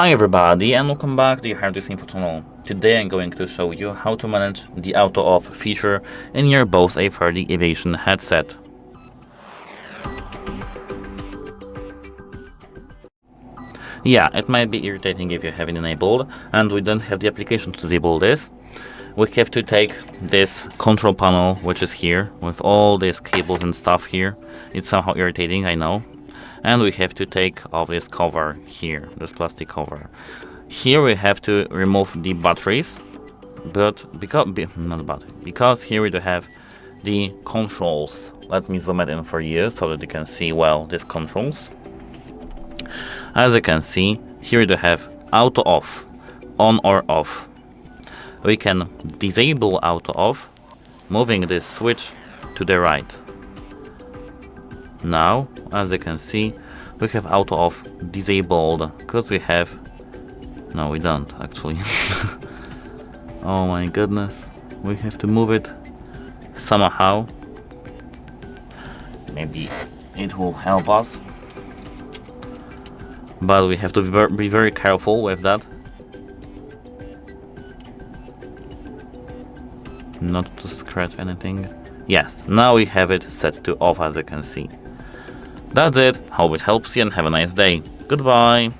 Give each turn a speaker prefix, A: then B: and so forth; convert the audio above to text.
A: Hi everybody and welcome back to the HardReset.Info channel. Today I'm going to show you how to manage the auto off feature in your BOSE A30 Aviation headset. Yeah, it might be irritating if you have it enabled and we don't have the application to disable this. We have to take this control panel, which is here with all these cables and stuff here. It's somehow irritating, I know. And we have to take off this cover here, this plastic cover. Here we have to remove the batteries, but because here we do have the controls. Let me zoom it in for you so that you can see well these controls. As you can see, here we do have auto off, on or off. We can disable auto off, moving this switch to the right. Now, as you can see, we have auto off disabled because we have... No, we don't actually. Oh my goodness, we have to move it somehow. Maybe it will help us, but we have to be very careful with that. Not to scratch anything. Yes, now we have it set to off, as you can see. That's it. Hope it helps you and have a nice day. Goodbye.